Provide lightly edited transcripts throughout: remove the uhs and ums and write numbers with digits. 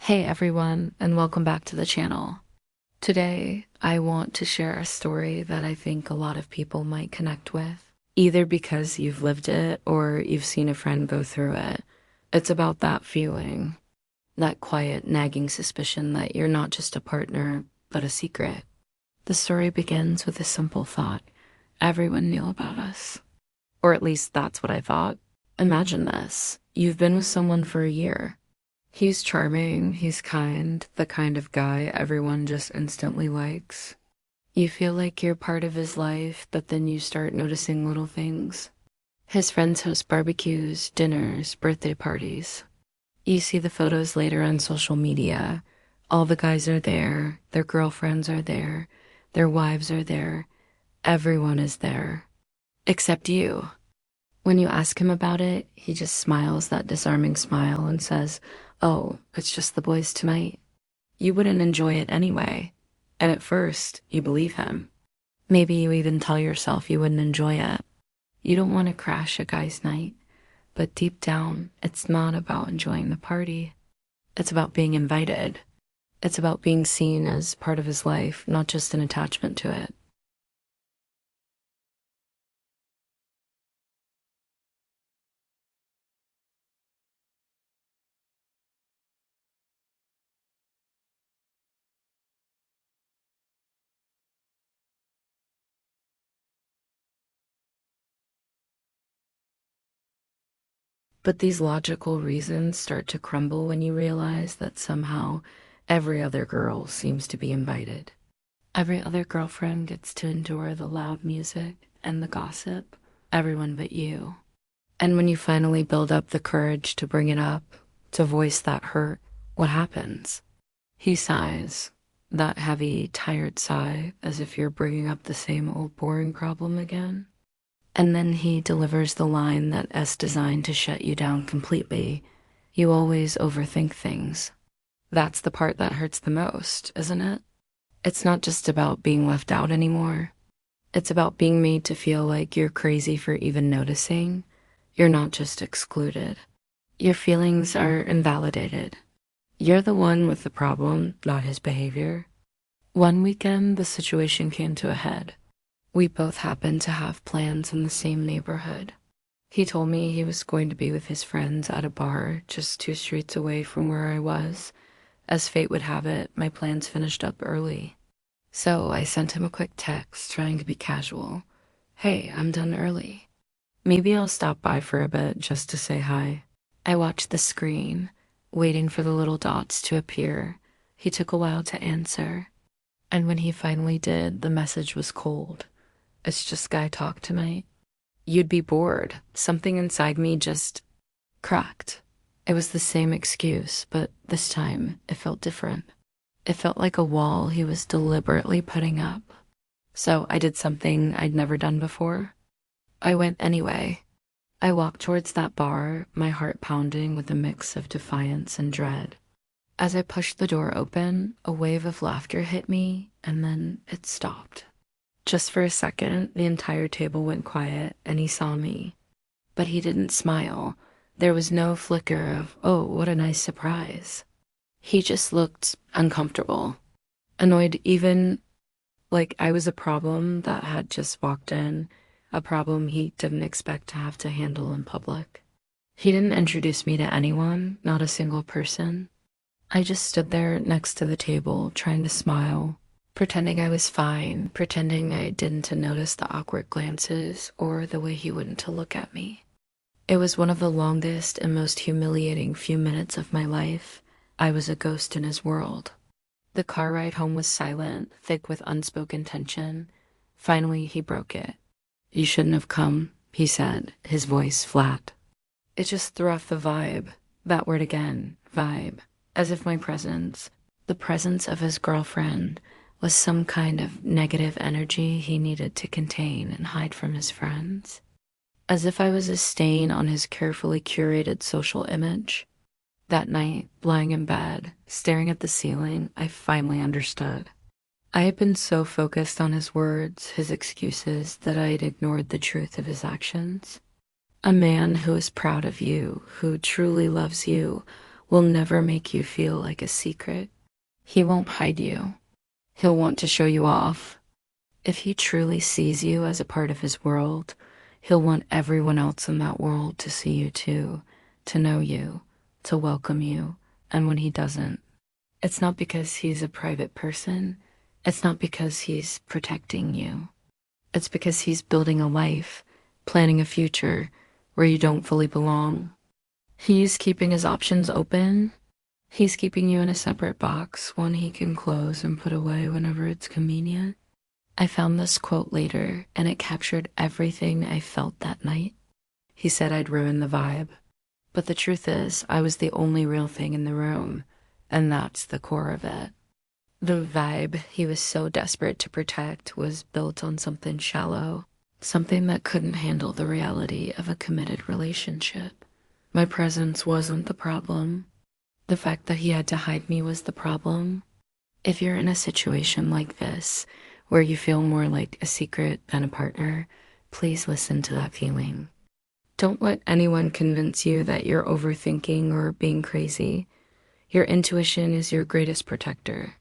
Hey everyone, and welcome back to the channel. Today, I want to share a story that I think a lot of people might connect with, either because you've lived it or you've seen a friend go through it. It's about that feeling, that quiet, nagging suspicion that you're not just a partner, but a secret. The story begins with a simple thought. Everyone knew about us. Or at least that's what I thought. Imagine this. You've been with someone for a year. He's charming, he's kind, the kind of guy everyone just instantly likes. You feel like you're part of his life, but then you start noticing little things. His friends host barbecues, dinners, birthday parties. You see the photos later on social media. All the guys are there, their girlfriends are there, their wives are there. Everyone is there. Except you. When you ask him about it, he just smiles that disarming smile and says, "Oh, it's just the boys tonight." You wouldn't enjoy it anyway. And at first, you believe him. Maybe you even tell yourself you wouldn't enjoy it. You don't want to crash a guy's night. But deep down, it's not about enjoying the party. It's about being invited. It's about being seen as part of his life, not just an attachment to it. But these logical reasons start to crumble when you realize that somehow every other girl seems to be invited. Every other girlfriend gets to endure the loud music and the gossip, everyone but you. And when you finally build up the courage to bring it up, to voice that hurt, what happens? He sighs, that heavy, tired sigh, as if you're bringing up the same old boring problem again. And then he delivers the line that is designed to shut you down completely. You always overthink things. That's the part that hurts the most, isn't it? It's not just about being left out anymore. It's about being made to feel like you're crazy for even noticing. You're not just excluded. Your feelings are invalidated. You're the one with the problem, not his behavior. One weekend, the situation came to a head. We both happened to have plans in the same neighborhood. He told me he was going to be with his friends at a bar just 2 streets away from where I was. As fate would have it, my plans finished up early. So I sent him a quick text trying to be casual. "Hey, I'm done early. Maybe I'll stop by for a bit just to say hi." I watched the screen, waiting for the little dots to appear. He took a while to answer. And when he finally did, the message was cold. "It's just guy talk tonight." You'd be bored. Something inside me just cracked. It was the same excuse, but this time it felt different. It felt like a wall he was deliberately putting up. So I did something I'd never done before. I went anyway. I walked towards that bar, my heart pounding with a mix of defiance and dread. As I pushed the door open, a wave of laughter hit me, and then it stopped. Just for a second, the entire table went quiet, and he saw me. But he didn't smile. There was no flicker of, "Oh, what a nice surprise." He just looked uncomfortable, annoyed, even like I was a problem that had just walked in, a problem he didn't expect to have to handle in public. He didn't introduce me to anyone, not a single person. I just stood there next to the table, trying to smile, pretending I was fine, pretending I didn't notice the awkward glances or the way he wouldn't to look at me. It was one of the longest and most humiliating few minutes of my life. I was a ghost in his world. The car ride home was silent, thick with unspoken tension. Finally, he broke it. "You shouldn't have come," he said, his voice flat. It just threw off the vibe. That word again, vibe. As if my presence, the presence of his girlfriend, was some kind of negative energy he needed to contain and hide from his friends. As if I was a stain on his carefully curated social image. That night, lying in bed, staring at the ceiling, I finally understood. I had been so focused on his words, his excuses, that I had ignored the truth of his actions. A man who is proud of you, who truly loves you, will never make you feel like a secret. He won't hide you. He'll want to show you off. If he truly sees you as a part of his world, he'll want everyone else in that world to see you too, to know you, to welcome you. And when he doesn't, it's not because he's a private person. It's not because he's protecting you. It's because he's building a life, planning a future where you don't fully belong. He's keeping his options open. He's keeping you in a separate box, one he can close and put away whenever it's convenient. I found this quote later, and it captured everything I felt that night. He said I'd ruined the vibe. But the truth is, I was the only real thing in the room, and that's the core of it. The vibe he was so desperate to protect was built on something shallow, something that couldn't handle the reality of a committed relationship. My presence wasn't the problem. The fact that he had to hide me was the problem. If you're in a situation like this, where you feel more like a secret than a partner, please listen to that feeling. Don't let anyone convince you that you're overthinking or being crazy. Your intuition is your greatest protector.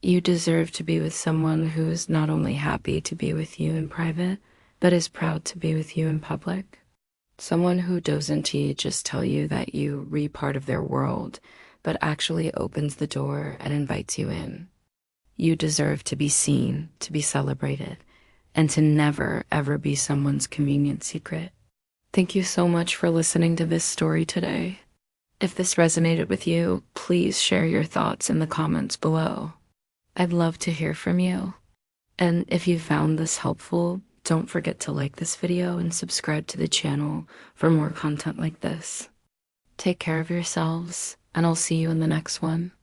You deserve to be with someone who is not only happy to be with you in private, but is proud to be with you in public. Someone who doesn't just tell you that you re part of their world, but actually opens the door and invites you in. You deserve to be seen, to be celebrated, and to never, ever be someone's convenient secret. Thank you so much for listening to this story today. If this resonated with you, please share your thoughts in the comments below. I'd love to hear from you. And if you found this helpful, don't forget to like this video and subscribe to the channel for more content like this. Take care of yourselves, and I'll see you in the next one.